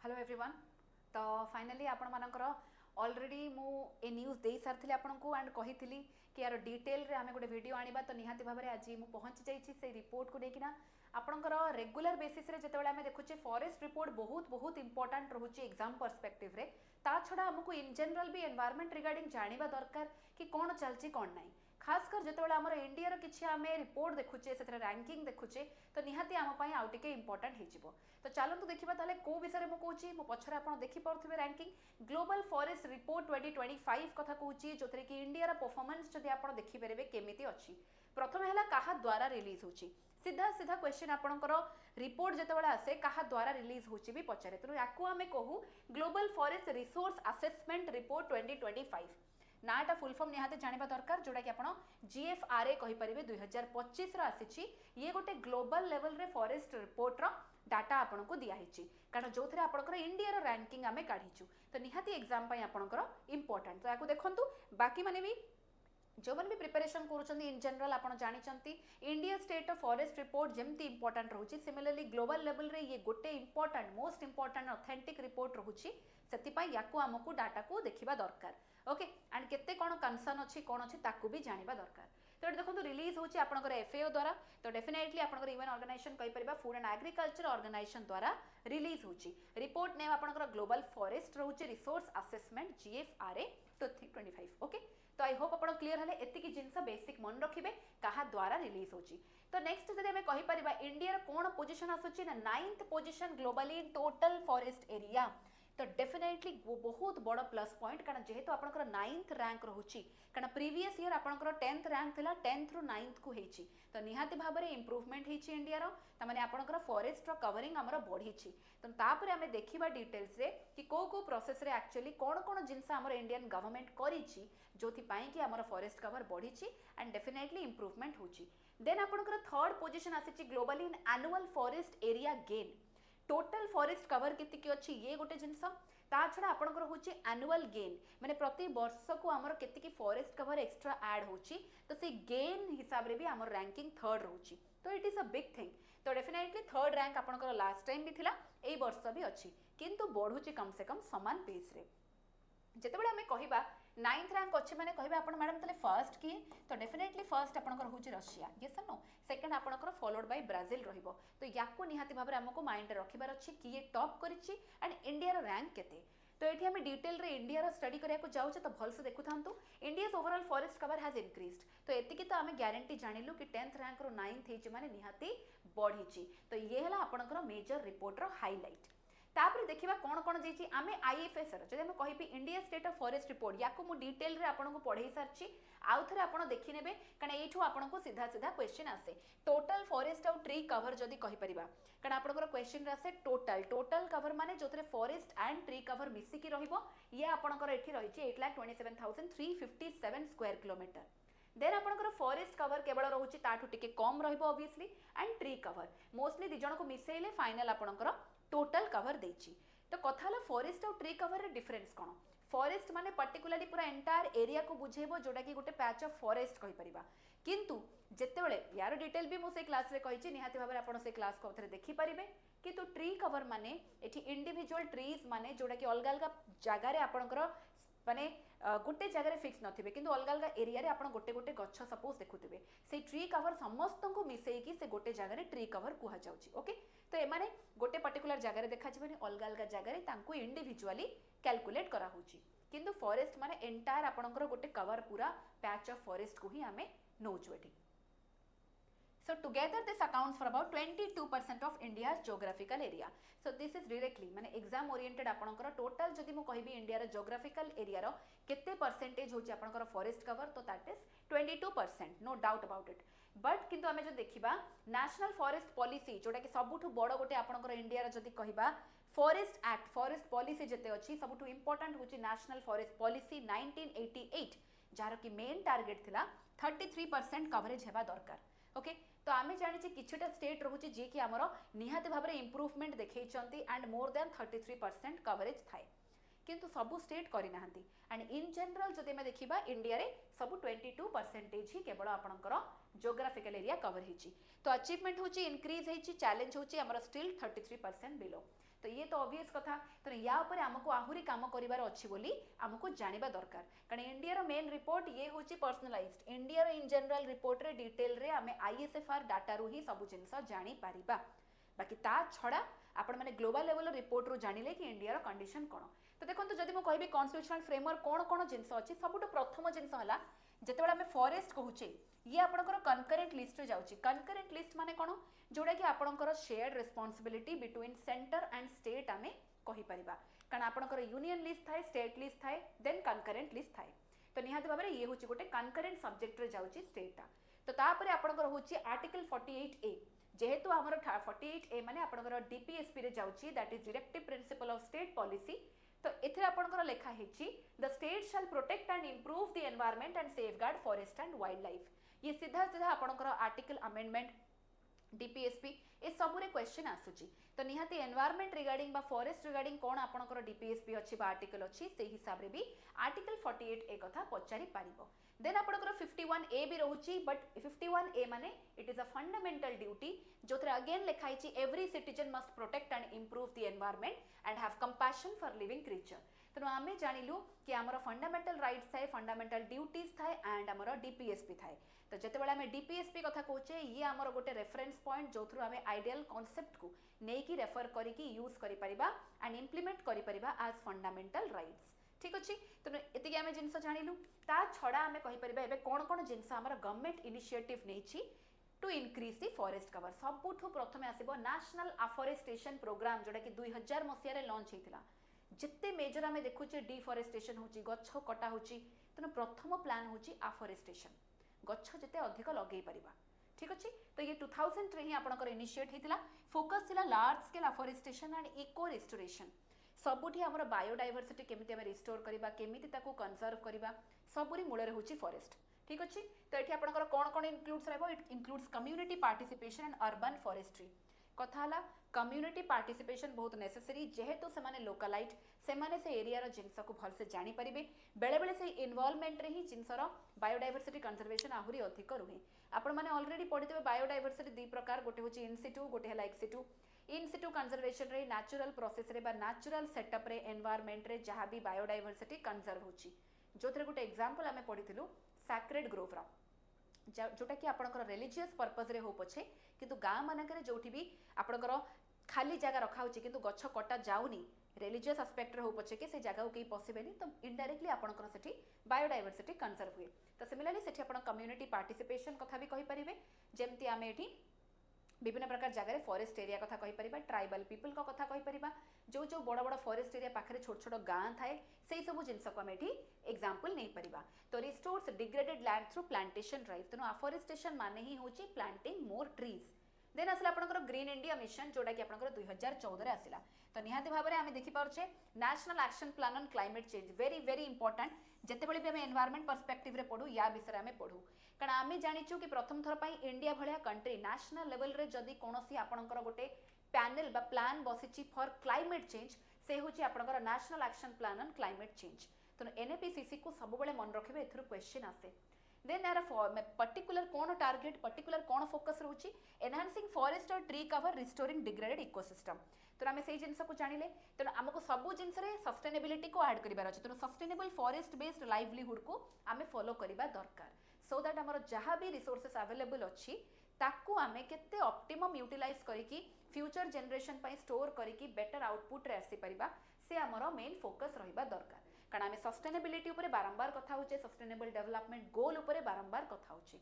Hello everyone. तो finally आपण मानकर ऑलरेडी मु ए न्यूज दे सारी आपको एंड कही कि यार डिटेल रे आमे गोटे वीडियो आनिबा तो निहाती भाव में आज मुझे पहुंची जाइए से रिपोर्ट को लेकिन आपणकर रेगुलर बेसिस रे जितेबाला आमे देखुचे फॉरेस्ट रिपोर्ट बहुत बहुत इंपोर्टेंट रोचे एग्जाम पर्सपेक्टिव रे। ता छड़ा हमको इन जनरल भी एनवायरनमेंट रिगार्डिंग जानिबा दरकार कि कौन चलची कौन नहीं। खासकर जितेबाला आमर इंडिया किसी आम रिपोर्ट देखुचे से रैंकिंग देखुचे तो निहाती आम आउ टे इंपोर्टेंट हो। तो चलतु देखा ताले को विषय में कहूँ मो पछरे आप देखिपे रैंकिंग ग्लोबल फॉरेस्ट रिपोर्ट 2025 कथा कहूँ जो कि इंडिया परफॉर्मेंस जदि आप देखिपारे केमिति अच्छी। प्रथम है क्या द्वारा रिलीज हो सीधा सीधा क्वेश्चन आपंकर रिपोर्ट जितेबाला आसे क्या द्वारा रिलीज होची भी पचारे तेणु या आम कहूँ global forest resource assessment report 2025 नाटा फुल फॉर्म निहाते जानिबा दरकार जोटा कि आपण GFRA कहि परिबे 2025 रो आसीची। ये गोटे ग्लोबल लेवल रे फॉरेस्ट रिपोर्ट रो डाटा आपन को दिया हिची कारण जो थरे आपनकर इंडिया रो रैंकिंग आमे काढीचु तो निहाती एग्जाम पई आपनकर इंपोर्टेंट। तो याकू देखंतु बाकी माने भी जो मैंने भी प्रिपरेशन करुँच इन जनरल आप जानते India state of forest report जमती इंपोर्टेंट रोचे सिमिलरली ग्लोबल लेवल रे ये गोटे important most important authentic report रोचे से या आमको डाटा को देखा दरकार। ओके एंड केते कौन कंसर्न अच्छी कौन अच्छी ताकू भी जानिबा दरकार। तो ये देखो रिलीज होची आपनकर FAO द्वारा तो डेफिनेटली आपनकर यूएन ऑर्गेनाइजेशन कहि परिबा फूड एंड एग्रीकल्चर ऑर्गेनाइजेशन द्वारा रिलीज होची। रिपोर्ट नेम आपनकर ग्लोबल फॉरेस्ट रोचे रिसोर्स असेसमेंट GFRA 2025। ओके तो आई होप आप क्लीयर है एतिकी जिनस बेसिक मन रखिए क्या द्वारा रिलीज होची। तो नेक्स्ट जब आम कहीपर इंडिया कौन पोजिशन आसूची ना 9th position globally in total forest area. तो डेफिनेटली वो बहुत बड़ प्लस पॉइंट कारण जेहेतु आपनकर 9th रैंक रोची कारण प्रीवियस ईयर आपनकर 10th रैंक थिला 10th रु 9th को हेची तो निहाती भाव में इंप्रूवमेंट हेची इंडिया रो तमाने आपनकर फॉरेस्ट रो कवरिंग हमर बढ़ीची। तो तापर आमे देखिबा डिटेल्स रे कि को प्रोसेस रे एक्चुअली कोन कोन जिंस हमर इंडियन गवर्नमेंट करिची जोथि पाई कि हमर फॉरेस्ट कवर बढ़ीची एंड डेफिनेटली इंप्रूवमेंट होची। देन आपनकर थर्ड पोजीशन आसीची globally in annual forest area gain total forest cover केतिकी अच्छी ये गोटे जिनस ता छड़ा आपनकर होची एनुअल गेन माने प्रति वर्ष को हमर केतिकी फॉरेस्ट कवर एक्स्ट्रा ऐड होची तो से गेन हिसाब रे भी हमर रैंकिंग थर्ड रोची। तो it is a big thing. तो डेफिनेटली थर्ड रैंक आपनकर लास्ट टाइम भी थिला एई वर्ष भी अच्छी किंतु बढ़ुची कम से कम समान पेस रे। जितेबाला आमे कहिबा 9th रैंक अच्छे मैंने कहे आप मैडम तले फर्स्ट किए तो डेफिनेटली फर्स्ट आपनकर होची रशिया यस नो सेकंड आपनकर फॉलोड बाय ब्राजिल रहिबो। तो याकू निहाती भाबरे हमको माइंड रखिबार अछि कि ये टॉप करिछि एंड इंडिया रो रैंक केते। तो ये आम डिटेल रे इंडिया रो स्टडी करिया को जाउछे तो भल से देखु थांतु India's overall forest cover has increased. तो एतिकी तो आम गारंटी जानिलु कि 10th रैंक रो 9th हेछि माने निहाती बढ़ीछि। तो ये हला आपनकर मेजर रिपोर्ट रो हाइलाइट। तापर देखिबा कौन कौन जाइछि आमे IFS रो जदि हम कहिबी India state of forest report याको मु डिटेल रे आपन को पढाई सारछि आउ थरे आपन देखि नेबे कारण एठू आपन को सीधा सीधा क्वेश्चन आसे टोटल फॉरेस्ट और ट्री कवर जदि कहि परिबा कारण आपन को क्वेश्चन रे आसे टोटल कवर माने जोथरे फॉरेस्ट एंड ट्री कवर मिसी की रहिबो ये आपन को एठी रहिछि 8,27,357 स्क्वायर किलोमीटर। देन आपनकर फॉरेस्ट कवर केवल रोची ताठू टिके कम रहिबो obviously and tree cover mostly दि जण को मिसेइले फाइनल आपनकर टोटल कवर देछि। तो कथा फॉरेस्ट और ट्री कवर रे डिफरेंस कौन फॉरेस्ट माने पर्टिकुलरली पूरा एंटायर एरिया को बुझेबो जोटा कि गोटे पैच ऑफ फॉरेस्ट कहि परिबा किंतु जेतेबेले यार डिटेल भी मो से क्लास रे कहिछि निहाती भाबरे आपण से क्लास को थरे देखि परिबे किंतु ट्री कवर माने एठी इंडिविजुअल ट्रीज माने जोटा कि अलग अलग जगह रे आपनकर माने गोटे जगह फिक्स नथिबे किंतु अलग अलग एरिया रे आपण गोटे गोटे गच्छ सपोज देखुथिबे से ट्री कवर समस्त को मिसेई कि से गोटे जगह रे ट्री कवर कुहा जाउची। ओके तो ए माने गोटे पर्टिकुलर जगह रे देखा जिबेनी अलग अलग जगह रे तांको इंडिविजुअली कैलकुलेट करा होची किंतु फॉरेस्ट माने एंटायर आपणकर गोटे कवर पूरा पैच ऑफ फॉरेस्ट को ही आमे नोचु एठी। So together this accounts for about 22% of India's geographical area. So this is directly माने exam oriented आपणकर टोटल जदि मु कहिबी इंडिया रे geographical area रो केते परसेंटेज होची आपणकर फॉरेस्ट कवर तो that is 22% no doubt about it. But किंतु आमे जो देखिबा नेशनल फॉरेस्ट पॉलिसी जोटा कि सबुठु बड़ गोटे आपणकर इंडिया रे जदि कहिबा फॉरेस्ट एक्ट फॉरेस्ट पॉलिसी जते अछि सबुठु इंपोर्टेंट होची नेशनल फॉरेस्ट पॉलिसी 1988 जार कि मेन टारगेट थिला 33% कवरेज हेबा दरकार। ओके तो आमे जानिछि किछटा स्टेट रोचे जे कि हमरो निहाती भाबरे इंप्रूवमेंट देखैछंती एंड मोर देन 33% कवरेज थाए किंतु सबु स्टेट करि नाहंती एंड इन जनरल जदि मे देखिबा इंडिया रे सबु 22% ही केवल आपनकर जियोग्राफिकल एरिया कवर हेछि। तो अचीवमेंट होछि इंक्रीज हेछि चैलेंज होछि हमरो स्टिल 33% बिलो। तो ये तो ऑब्वियस कथा तो या ऊपर आमको आहुरी काम करिवार अछि बोली आमको जानिबा दरकार कारण इंडिया रो मेन रिपोर्ट ये होची पर्सनलाइज्ड इंडिया रो इन जनरल रिपोर्ट रे डिटेल रे आमे आईएसएफआर डाटा रू ही सब जिंस जानि पारिबा बाकी ता छड़ा आपण माने ग्लोबल लेवल रिपोर्ट रू जानिले कि इंडिया रो कंडीशन कोन तो देखंतु जदि मो कहबी कॉन्स्टिट्यूशनल फ्रेमवर्क कोन कोन जिंस अछि सबुटो प्रथम जिंस हला जेतेबेला आमे फॉरेस्ट कहूचे ये आपणकर कनकरेंट लिस्ट रे जाउची कनकरेंट लिस्ट माने कोन जोडा कि आपणकर shared responsibility between centre and state आमे कहि परिबा कारण आपणकर यूनियन लिस्ट थाए स्टेट लिस्ट थाए देन कनकरेंट लिस्ट थाए तो निहाती भाबरे ये होची गोटे कनकरेंट सब्जेक्ट रे जाउची स्टेट तो तापरे आपणकर होची आर्टिकल 48 ए जेहेतु हमर 48 ए माने आपणकर डीपीएसपी रे जाउची that is directive principle of state policy तो एथिरे आपणकर लेखा हेची the state shall protect and improve the environment and safeguard forest and wildlife ये सीधा सीधा आपणकर आर्टिकल अमेंडमेंट डीपीएसपी ए सबुरे क्वेश्चन आसुची तो निहाती एनवायरनमेंट रिगार्डिंग बा फॉरेस्ट रिगार्डिंग कोन आपणकर डीपीएसपी अछि बा आर्टिकल अछि से हिसाब रे भी आर्टिकल 48 ए कथा पचारि पारिबो देन आपणकर 51 ए भी रहउची बट 51 ए माने it is a fundamental duty जोथरे अगेन लिखाइची every citizen must protect and improve the environment and have compassion for living creature तेणु आमे जानिलु कि आमर फंडामेंटल राइट्स थाए फंडामेंटल ड्यूटीज थाए एंड आमर डीपीएसपी थाए तो जेतेबेला आमे डीपीएसपी कथा कहूचे ये आमर गोटे रेफरेंस पॉइंट जो थ्रू आमे आइडियल कांसेप्ट को नेकी रेफर करिकी यूज करि परिबा एंड इंप्लीमेंट करि परिबा एज फंडामेंटल राइट्स ठीक अछि तो एतिके आमे जिंस जानिलु ता छडा आमे कहि परिबा एबे कोन कोन जिंस आमर गवर्नमेंट इनिशिएटिव नेछि to increase the forest cover सबुठु प्रथमे आसीबो नेशनल अफॉरेस्टेशन प्रोग्राम जोडा कि 2000 मसिया रे लॉन्च हेतिला जिते मेजर आमे देखुचे डिफॉरेस्टेशन होची गच्छ कटा होची तने प्रथम प्लान होची अफॉरेस्टेशन गच्छ जिते अधिक लगेई परिबा ठीक अछि तो ये 2000 रे ही आपनकर इनिशिएट हेतिला फोकस थिला large scale afforestation and eco restoration सबुठी हमर बायोडायवर्सिटी केमिति हम रिस्टोर करिबा केमिति ताको कंजर्व करिबा सबुरी मूल रे होची फॉरेस्ट ठीक अछि तो एठी आपनकर कोन कोन इंक्लूड्स रहबो it includes community participation and urban forestry कथा हला कम्युनिटी पार्टिसिपेशन बहुत नेसेसरी जेहेतु से माने लोकलाइट से माने से एरिया रो जिंस को भल से जानि परिबे बेले बेले से इन्वॉल्वमेंट रे ही जिंस रो बायोडायवर्सिटी कंजर्वेशन आहुरी अधिक रुहे आपण माने ऑलरेडी पढितबे बायोडायवर्सिटी दी प्रकार गोटे होची इन सिटू गोटे हला एक्स सिटू इन सिटू कंजर्वेशन रे नेचुरल प्रोसेस रे बा नेचुरल सेटअप रे एनवायरनमेंट रे जहां भी बायोडायवर्सिटी कंजर्व होची जोथरे गोटे एग्जांपल हमें पढिथिलु सैक्रेड ग्रोव रा जोटा कि आपनकर रिलीजियस पर्पस रे हो पछे किंतु गां मानकरे जोठी भी आपनकर खाली जगह रखा होची किंतु गच्छ कटा जाउनी रिलीजियस एस्पेक्ट रे हो पछे के से जगह को केही पॉसिबल तो इनडायरेक्टली आपनकर सेठी बायोडायवर्सिटी कंजर्व हुए तो सिमिलरली सेठी आपण कम्युनिटी पार्टिसिपेशन कथा भी कहि परिबे जेमति आमे एठी विभिन्न प्रकार जगह फॉरेस्ट एरिया कथा कहि परिबा ट्राइबल पीपल को कथा कहि परिबा जो जो बड़ बड़ फॉरेस्ट एरिया पाखरे छोट छोट गां थाए सेही सब जिंस को हम एठी एग्जांपल नै परिबा तो restores degraded land through plantation drive तनो अफॉरेस्टेशन माने ही होची प्लांटिंग मोर ट्रीज देन आसला आपनकर ग्रीन इंडिया मिशन जोडा कि आपनकर 2014 रे आसिला तो निहाती भाबरे आमे देखि पारछे national action plan on climate change very very important जेतेबेले भी आमे एनवायरनमेंट पर्सपेक्टिव रे पढू या विषय आमे पढू कारण आमे जानिछु कि प्रथम थर पई इंडिया भलिया कंट्री नेशनल लेवल रे जदी कोनोसी आपनकर गोटे पैनल बा प्लान बसिची फॉर क्लाइमेट चेंज से होची आपनकर national action plan on climate change तो एनएपीसीसी को सब बेले मन रखिबे एथुर क्वेश्चन आसे देन यार पर्टिकुलर कोन टारगेट पर्टिकुलर कोन फोकस रहउची एनहांसिंग फॉरेस्ट और tree cover restoring degraded ecosystem तो आमे सेही जिंस को जानिले तो हमको सब जिंस रे सस्टेनेबिलिटी को ऐड करिबार अछि तो सस्टेनेबल फॉरेस्ट बेस्ड लाइवलीहुड को आमे फॉलो करिबा दरकार सो दैट हमर जहां भी रिसोर्सेस अवेलेबल अछि ताकू आमे केते ऑप्टिमम यूटिलाइज करिकी फ्यूचर जनरेशन पई स्टोर करिकी बेटर आउटपुट रे आसी परिबा से हमर मेन फोकस रहिबा दरकार कारण आमे सस्टेनेबिलिटी ऊपर बारंबार कथा होचे सस्टेनेबल डेवलपमेंट गोल ऊपर बारंबार कथा होचे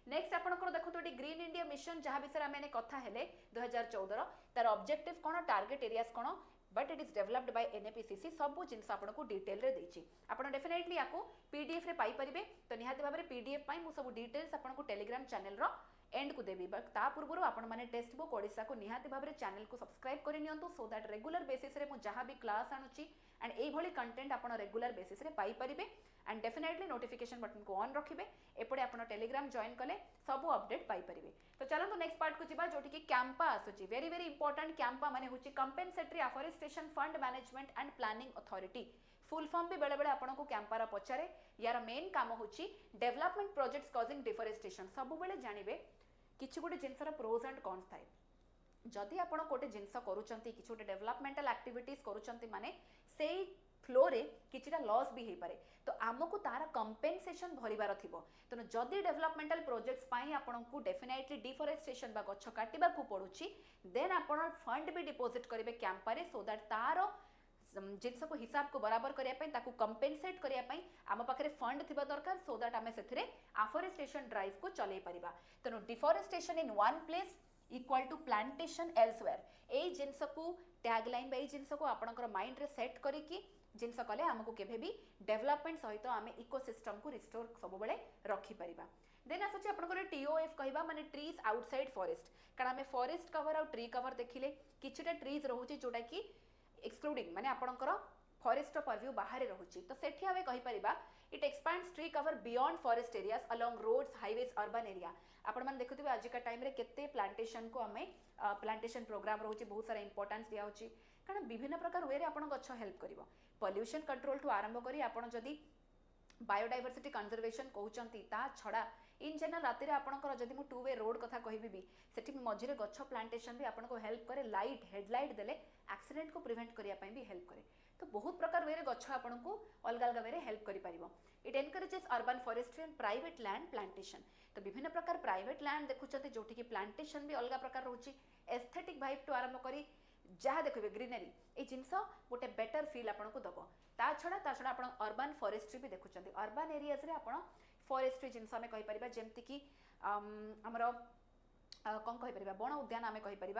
नेक्स्ट आपनकर देखो तो ग्रीन इंडिया मिशन जहां विषय आमे कथा हेले 2014 रो तार ऑब्जेक्टिव कोन टारगेट एरियाज कोन but it is developed by NAPCC सब जिंस आपनको डिटेल रे देछि आपण डेफिनेटली याको पीडीएफ रे पाई परिबे तो निहाती भाबरे पीडीएफ पाई मु सब डिटेल्स आपनको टेलीग्राम चैनल रो एंड को देबी बट ता पूर्व आपण माने टेक्स्ट बुक ओडिसा को निहाती भाबरे चैनल को सब्सक्राइब करि नियंतु सो दैट रेगुलर बेसिस रे मु जहां भी क्लास आनुची एंड एई भली कंटेंट आपण रेगुलर बेसिस रे पाई परिबे एंड डेफिनेटली नोटिफिकेशन बटन को ऑन रखिबे एपडे आपण टेलीग्राम जॉइन कले सब अपडेट पाई परिबे तो चलंतु नेक्स्ट पार्ट को जिबा जोटी कि कैंपा आसुची वेरी वेरी इंपोर्टेंट कैंपा माने होची compensatory afforestation fund management and planning authority full form भी बेले बेले आपण को कैंपारा पचारे यार मेन काम होची डेवलपमेंट प्रोजेक्ट्स कॉजिंग डिफॉरेस्टेशन सब बेले जानिबे किछि गुटे जिंसर प्रोज एंड कॉन्स थाए जदि आपण गोटे जिनस करूचंती कि गोटे डेवलपमेंटल एक्टिविटीज करूचंती माने सेई फ्लो रे किछिटा लॉस भी हे पारे तो आमको तार कंपेनसेशन भरिबार थिबो तेणु जदि डेवलपमेंटल प्रोजेक्ट्स पाई आपको डेफिनेटली डिफोरेस्टेशन बा गछ काटिबा को पड़ुछि देन आपण फंड भी डिपोजिट करेंगे कैंपारे सो दैट तार जिनस को हिसाब को बराबर करने कंपेनसेट करने आम पाखे फंड थी दरकार सो दैट आम से आफोरेस्टेशन ड्राइव को चलई पारिबा तेणु deforestation in one place equal to plantation elsewhere यही जिनस को टैगलाइन बा जिनस को आपंकर माइंड रे सेट करिकी जिनस कले आमको केभे भी डेवलपमेंट सहित आम इकोसिस्टम को रिस्टोर सब बेले रखी परिबा देन आसुची आपनकर टीओएफ कहबा माने ट्रीज आउटसाइड फॉरेस्ट कारण आम फॉरेस्ट कवर और ट्री कवर देखिले किछिटा ट्रीज रहउची जोटा कि एक्सक्लूडिंग माने आपनकर फॉरेस्ट परव्यू बाहर रहउची तो सेठी आमे कहि परिबा it expands tree cover beyond forest areas along roads highways urban area आपण मन देखुथिबे आज का टाइम रे केते प्लांटेशन को आमे प्लांटेशन प्रोग्राम रहउची बहुत सारा इंपोर्टेंस दिया होची कारण विभिन्न प्रकार वे रे आपण गछ हेल्प करिवो पॉल्यूशन कंट्रोल ठू आरंभ करी आपण जदी बायोडायवर्सिटी कंजर्वेशन कहउचंती ता छडा इन जनरल राति रे आपनकर जदी मु टू वे रोड कथा कहिबी भी सेठी मझिरे गछ प्लांटेशन भी आपनको हेल्प करे लाइट हेडलाइट देले एक्सीडेंट को प्रिवेंट करिया पई भी हेल्प करे तो बहुत प्रकार वे रे गछ आपनको अलग अलग वे रे हेल्प करि परिबो it encourages urban forestry and private land plantation तो विभिन्न प्रकार प्राइवेट लैंड देखुचंती जोठी कि प्लांटेशन भी अलग प्रकार रहउची एस्थेटिक वाइब टू आरंभ करी जहाँ देखिए ग्रीनरी ये जिनस गोटे बेटर फील आपको दब ता छड़ा आप अर्बन फॉरेस्ट्री भी देखुं अर्बन एरियाज रे आप फॉरेस्ट्री जिनस आम कहीपर जमती कि आमर कौन कहीपर बण उद्यान आम कहीपर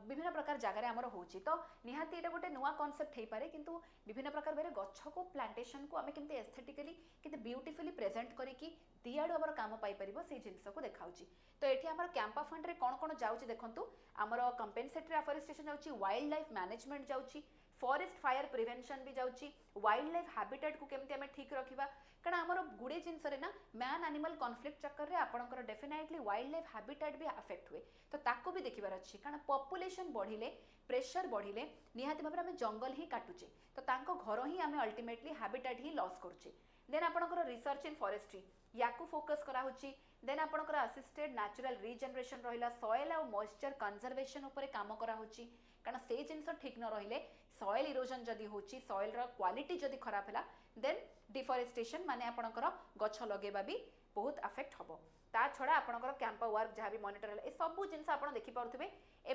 विभिन्न प्रकार जगार आमर होची तो निहाती ये गोटे नुआ कॉन्सेप्ट हो पारे किंतु विभिन्न प्रकार वे गछ को प्लांटेशन को आम केमती एस्थेटिकली केते ब्यूटीफुली प्रेजेंट करिकी दियाडू आमर काम पाई परिबो से जिनस को देखाउची तो एठी आमर कैंपा फंड रे कोन कोन जाउची देखंतु आमर कंपेनसेटरी अफोरेस्टेशन जाउची वाइल्ड लाइफ मैनेजमेंट जाउची फॉरेस्ट फायर प्रिवेंशन भी जाउची वाइल्ड लाइफ हैबिटेट को केमती आम ठीक रखिबा कारण आमर गुडे जिनस रे ना मैन एनिमल कॉन्फ्लिक्ट चक्कर रे आपनकर डेफिनेटली वाइल्ड लाइफ हैबिटेट भी अफेक्ट हुए तो ताको भी देखिबार अछि कारण पॉपुलेशन बढ़िले प्रेशर बढ़िले निहाती भाबरे आम जंगल ही काटुचे तो तांको घर ही आम अल्टीमेटली हैबिटेट ही लॉस करूचे देन आपनकर रिसर्च इन फॉरेस्ट्री याकू फोकस करा होची देन आपनकर असिस्टेड नेचुरल रीजनरेशन रहिला सॉइल और मॉइस्चर कंजर्वेशन ऊपर काम करा होची कारण से जिनस ठीक न रहिले सॉइल इरोजन जदी होची सॉइल रो क्वालिटी जदी खराब हैला देन डिफॉरेस्टेशन माने आपनकर गछ लगेबा भी बहुत अफेक्ट हबो ता छडा आपनकर कैंपा वर्क जहाँ भी मॉनिटर ए सब जिनस आपन देखि पारुथिबे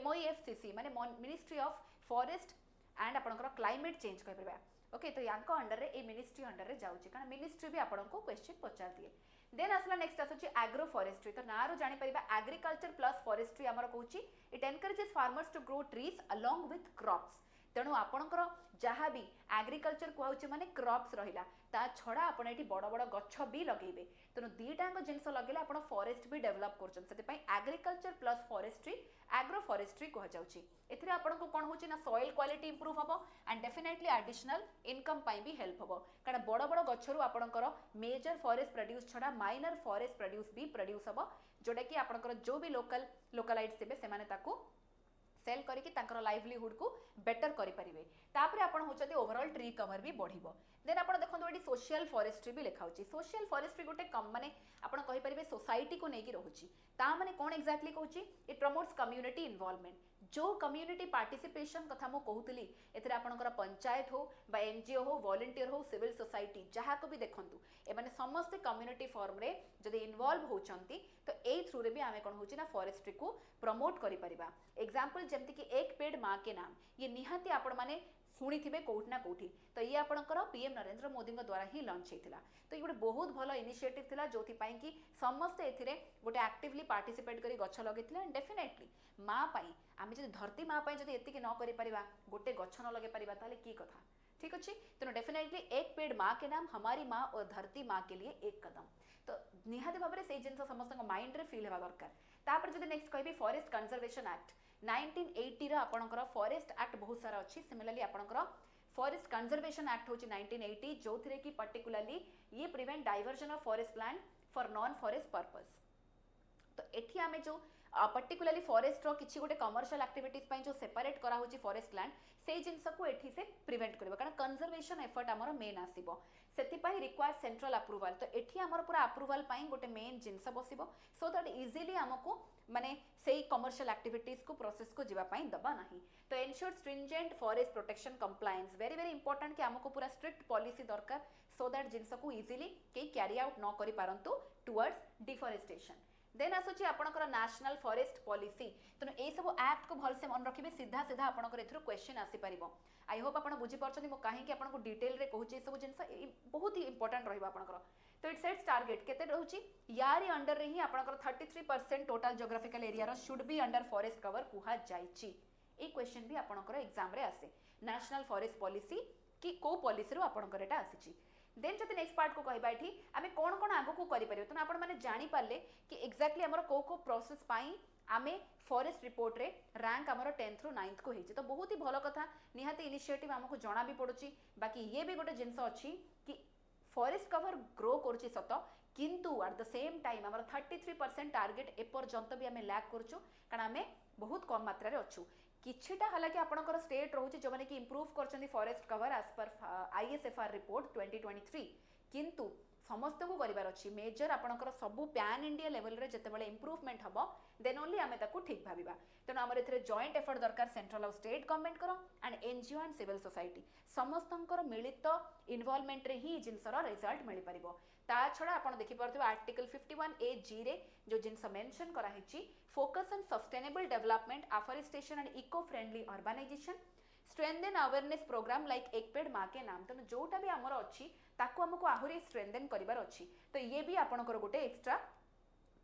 MOEFCC माने मिनिस्ट्री ऑफ फॉरेस्ट एंड आपनकर क्लाइमेट चेंज कहि परबा ओके तो यांको अंडर रे ए मिनिस्ट्री अंडर रे जाउची कारण मिनिस्ट्री भी आपनको क्वेश्चन पचार दिए देन आसला नेक्स्ट आसुची एग्रो फॉरेस्ट्री तो नारो जानि परिबा एग्रीकल्चर प्लस फॉरेस्ट्री हमर कहूची it encourages farmers to grow trees along with crops तेणु आपणकर जहाँ भी एग्रीकल्चर कहूचे माने क्रॉप्स रहिला ता छड़ा आपण एठी बड़ बड़ गछ भी लगेबे तेणु दीटांग जिनस लगेले आपण फॉरेस्ट भी डेवलप करछन सेते पई agriculture plus forestry agro forestry कह जाउची एथिरे आपण को कोन होची ना सॉइल क्वालिटी इंप्रूव हबो एंड डेफिनेटली एडिशनल इनकम पई भी हेल्प हबो कारण बड़ बड़ गछरु आपणकर मेजर फॉरेस्ट प्रोड्यूस छड़ा माइनर फॉरेस्ट प्रोड्यूस भी प्रोड्यूस हबो जोटा कि आपणकर जो भी लोकलाइट्स थिबे से माने ताकू सेल करके तांकर लाइवलीहुड को बेटर करि परिबे तापरे आपण होचती ओवरऑल ट्री कवर भी बढ़िबो देन आपण देखंतु एडी सोशल फॉरेस्ट्री भी लिखा होची सोशल फॉरेस्ट्री गोटे कम माने आपण कहि परिबे सोसाइटी को नेकी रहूची ता माने कोन एक्जेक्टली कहूची इट प्रमोट्स कम्युनिटी इन्वॉल्वमेंट जो कम्युनिटी पार्टिसिपेशन कथा मो कहूतली एथरे आपणकर पंचायत हो बा एनजीओ हो वॉलंटियर हो सिविल सोसाइटी जहाँ को भी देखंतु ए माने समस्त कम्युनिटी फॉर्म रे जदि इन्वॉल्व होचंती तो ए थ्रू रे भी आमे कोन होची ना फॉरेस्ट्री को प्रमोट करि परिबा एग्जांपल जेमति कि एक पेड़ मां के नाम ये निहाती आपण माने शुणी थे कौट ना कौटी तो ये आपणकर पीएम नरेंद्र मोदी द्वारा ही लॉन्च होता तो ये गोटे बहुत भल इनिशिएटिव थिला जोथि पई कि समस्ते एथिरे गोटे एक्टिवली पार्टिसिपेट करी गछ लगेथिले एंड डेफिनेटली माँ पई आमे जदि धरती माँ पई जदि एतिके न करि परिबा गोटे गछ न लगे परिबा ताले की कथा ठीक अच्छे तेणु डेफिनेटली एक पेड़ माँ के नाम हमारी माँ और धरती माँ के लिए एक कदम तो निहाती भाव में से जिन समस्त माइंड रे फील होगा दरकार तापर जदि नेक्स्ट कहबी फॉरेस्ट कंजर्वेशन एक्ट 1980 रो आपणकर फॉरेस्ट एक्ट बहुत सारा अच्छी सिमिलरली आपणकर फॉरेस्ट कंजर्वेशन एक्ट होची 1980 जोथिरे कि पर्टिकुलरली ये prevent diversion of forest land for non forest purpose तो एठी आमे जो पर्टिकुलाली फॉरेस्ट रो किछि गोटे कमर्शियल एक्टिविटीज पई जो सेपरेट करा होची फॉरेस्ट लैंड से जिनस को एठी से प्रिवेंट करबो कारण कंजर्वेशन एफर्ट हमर मेन आसीबो सेति पई रिक्वायर सेंट्रल अप्रूवल तो एठी हमर पूरा अप्रूवल पई गोटे मेन जिनस बसिबो सो दैट इजीली हमको माने सेही कमर्शियल एक्टिविटीज को प्रोसेस को जीवा पई दबा नाही तो ensure stringent forest protection compliance very very important कि हमको पूरा स्ट्रिक्ट पॉलिसी दरकार सो दैट जिनस को इजीली के कैरी आउट न करि पारंतु टुवर्ड्स डिफॉरेस्टेशन देन आसुची आपनकर नेशनल फॉरेस्ट पॉलिसी तनो ए सब एक्ट को भल से मन रखिबे सीधा सीधा आपनकर एथरो क्वेश्चन आसी परिबो आई होप आपन बुझी परछनी मो काहे कि आपनको डिटेल रे कहूची सब जिंस बहुत ही इंपोर्टेंट रहइबा आपनकर तो इट सेट्स टारगेट केते रहउची यारी अंडर रे ही आपनकर 33% टोटल ज्योग्राफिकल एरिया रो should be under forest cover कुहा जाईची ए क्वेश्चन भी आपनकर एग्जाम रे आसे नेशनल फॉरेस्ट पॉलिसी की को पॉलिसी रो आपनकर एटा आसीची देन जति नेक्स्ट पार्ट को कहबा एठी आमे कोन कोन आगो को करि परियो त आपण माने जानि पारले कि एक्जेक्टली हमर को प्रोसेस पाई आमे फॉरेस्ट रिपोर्ट रे रैंक हमर 10th रु 9th को हेछि तो बहुत ही भलो कथा निहाती इनिशिएटिव हमको जणा भी पडुची बाकी ये भी गोटे जिंस अछि कि फॉरेस्ट कवर ग्रो करछि सत किंतु एट द सेम टाइम हमर 33% टारगेट एपर्यंत भी आमे लैक करछु कारण आमे बहुत कम मात्रा रे अछु किछिटा हालांकि आपनकर स्टेट रहउची जो माने कि इंप्रूव करछन्ती forest cover as per ISFR report 2023 किंतु समस्त को करिवार अछि मेजर आपनकर सबु पैन इंडिया लेवल रे जतेबेले इंप्रूवमेंट हबो देन ओनली आमे ताकू ठीक भाबिबा तेनो हमर एथरे जॉइंट एफर्ट दरकार सेंट्रल और स्टेट गवर्नमेंट करो and NGO and civil society समस्तंकर मिलित इन्वॉल्वमेंट रे ही जिंसर रिजल्ट मिलि परिबो ता छडा आपण देखि परथिबो आर्टिकल 51 ए जी रे जो जिंस मेंशन करा हिची focus on sustainable development afforestation and eco friendly urbanisation strengthen awareness programme like एक पेड़ माँ के नाम तेणु जोटा भी आमर अच्छी ताकू हमको आहुरी स्ट्रेंथन करिवार अच्छी तो ये भी आपनकर गोटे एक्स्ट्रा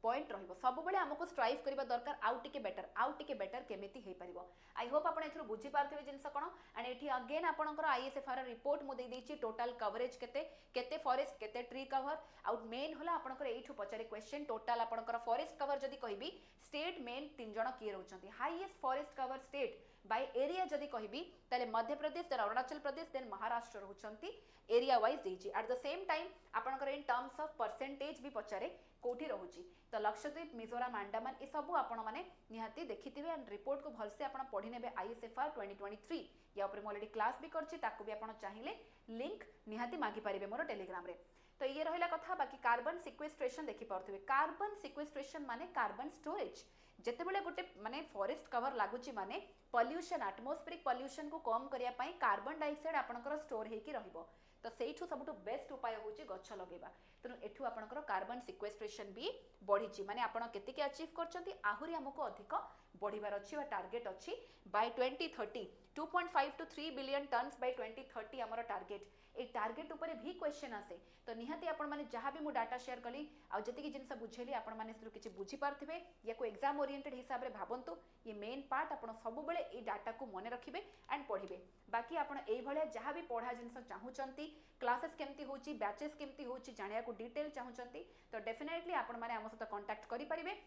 पॉइंट रहिबो सब बेले हमको स्ट्राइव करिबा दरकार आउ टिके बेटर केमिति हे परिबो आई होप आपण एथरो बुझी पारथिबे जिंस कोन एंड एठी अगेन आपनकर आईएसएफआर रिपोर्ट मु दे देछि टोटल कवरेज केते फॉरेस्ट केते ट्री कवर आउट मेन होला आपनकर एठु पचारे क्वेश्चन टोटल आपनकर फॉरेस्ट कवर जदी कहबी स्टेट मेन तीन जण किए रहउचंती highest forest cover state by area जदी कहबी तले मध्य प्रदेश देन अरुणाचल प्रदेश देन महाराष्ट्र रहउचंती एरिया वाइज देछि एट द सेम टाइम आपनकर इन टर्म्स ऑफ परसेंटेज भी पचारे कोठी रहउची तो लक्षद्वीप मिजोराम अंडमान ए सब आपण माने निहाती देखिथिबे एंड रिपोर्ट को भलसे आपण पढी नेबे आईएसएफआर 2023 या ऊपर ऑलरेडी क्लास भी करछि ताकू भी आपण चाहिए लिंक निहाती मागी परिबे मोर टेलीग्राम रे तो ये रहिला कथा बाकी कार्बन सिक्वेस्ट्रेशन देखि परथिबे कार्बन सिक्वेस्ट्रेशन माने कार्बन स्टोरेज जेतेबेले गोटे माने फॉरेस्ट कवर लागुची माने पॉल्यूशन एटमॉस्फेरिक पॉल्यूशन को कम करिया पई कार्बन डाइऑक्साइड आपनकर स्टोर हेकी रहिबो तो सेठू सबटु बेस्ट उपाय होची गछ लगेबा तेनु एठू आपनकर कार्बन सिक्वेस्ट्रेशन भी बढ़ीची माने आपण केते के अचीव करचंती आहुरी हमको अधिक बढ़िबार अछि वा टारगेट अछि by 2030 2.5 to 3 billion tons by 2030 हमर टारगेट ए टारगेट ऊपर भी क्वेश्चन आसे तो निहाती आपण माने जहां भी मु डाटा शेयर कली आ जति कि जिंस बुझेली आपण माने सेरु किछि बुझी पारथिबे या को एग्जाम ओरिएंटेड हिसाब रे भाबंतु ये मेन पार्ट आपण सब बेले ए डाटा को मने रखिबे एंड पढिबे बाकी आपण एई भले जहां भी पढा जिंस चाहूचंती क्लासेस केमती होची बैचेस केमती होची जानिया को डिटेल चाहूचंती तो डेफिनेटली आपण माने हम सहित कांटेक्ट करि परिबे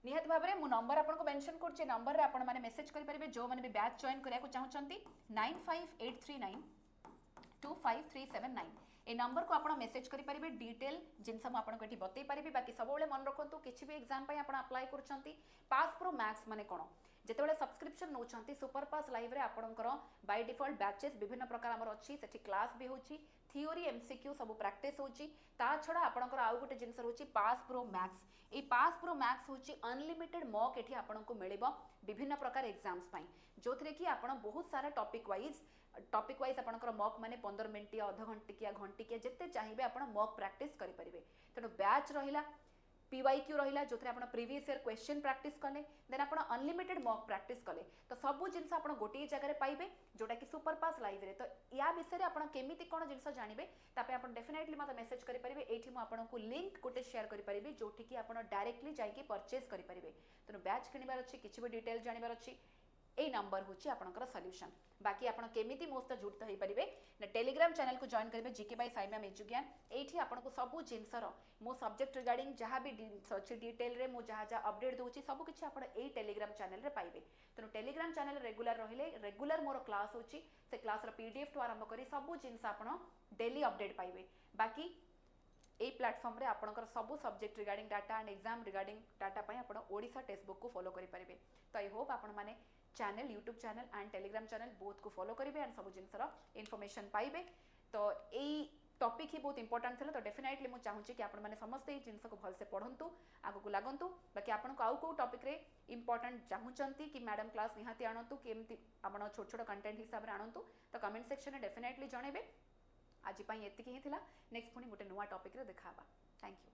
निहत भाबरे मु नंबर आपनको मेंशन करछि नंबर रे आपण माने मेसेज करि परिबे जो माने भी बैच जॉइन करिया को चाहूचंती 95839 25379 ए नंबर को आपण मेसेज करि परिबे डिटेल जिंस हम आपनको एठी बतै परिबे बाकी सब बेले मन रखंतु किछि भी एग्जाम पय आपण अप्लाई करछंती पास प्रो मैक्स माने कोन जेतेबेले सब्सक्रिप्शन नौछंती सुपर पास लाइव रे आपणकर बाय डिफॉल्ट बैचेस विभिन्न प्रकार हमर अछि सेठी क्लास भी होछि थियोरी एमसीक्यू सब प्रैक्टिस होछि ता छडा आपणकर आउ गोटे जिंस होछि पास प्रो मैक्स ए पास प्रो मैक्स होछि अनलिमिटेड मॉक एठी आपणको मिलिबो विभिन्न प्रकार एग्जाम्स पई जोथरे कि आपण बहुत सारा टॉपिक वाइज आपणकर मॉक माने 15 मिनिट या आधा घंटे या जते चाहिबे आपण मॉक प्रैक्टिस करि परिबे तनो बैच रहिला पीवाईक्यू रहिला जोथरे आपण प्रीवियस ईयर क्वेश्चन प्रैक्टिस कले देन आपण अनलिमिटेड मॉक प्रैक्टिस कले तो सबु जिंस आपण गोटी जगह रे पाइबे जोटा कि सुपर पास लाइव रे तो या विषय रे आपण केमिति कोन जिंस जानिबे तापे आपण डेफिनेटली मते मेसेज करि परिबे एठी मु आपण को लिंक गोटे शेयर करि परिबे जोठी कि आपण डायरेक्टली जाई कि परचेज करि परिबे तनो बैच किनिबार अछि किछि भी डिटेल जानिबार अछि ए नंबर होची आपनकर सॉल्यूशन बाकी आपण केमिति मोस्त जुड़त होई परिबे ना टेलीग्राम चैनल को जॉइन करबे जीके बाय साइमा मेजुज्ञान एठी आपनको सबु जिंसर मो सब्जेक्ट रिगार्डिंग जहां भी सर्च डिटेल रे मो जहां अपडेट दोची सब किछि आपण ए टेलीग्राम चैनल रे पाइबे तनो टेलीग्राम चैनल रेगुलर रहिले रेगुलर मोर क्लास होची से क्लास रो पीडीएफ तो आरंभ करी सबु जिंस आपण डेली अपडेट पाइबे बाकी এই প্ল্যাটফর্মରେ ଆପଣଙ୍କର ସବୁ subject regarding data and exam regarding data ପାଇଁ ଆପଣ ଓଡ଼ିଶା ଟେକ୍ସଟ ବୁକ୍ କୁ ଫଲୋ କରିପାରିବେ। ତ ଆଇ ହୋପ୍ ଆପଣମାନେ channel YouTube channel and Telegram channel ବୋଥକୁ ଫଲୋ କରିବେ ଆଣ୍ଡ ସବୁ ଜିନିଷର ଇନଫର୍ମେସନ୍ ପାଇବେ। ତ ଏଇ टॉपिक ही बहुत इंपोर्टेंट थिला। तो डेफिनेटली मुझे चाहूँगी कि आपण मैंने समस्ते जिनस को भलसे पढ़ंतु आगू लागंतु। बाकी आपन को आउ को टॉपिक रे इंपोर्टेंट चाहूँगी कि मैडम क्लास निहाती आणतु कि एमती आपण छोट छोट कंटेंट हिसाब रे आणतु। तो कमेंट सेक्शन में डेफिनेटली जणेबे। आज एतिकी ही थिला। नेक्स्ट पुणी गोटे नुआ टॉपिक रे देखा। Thank you.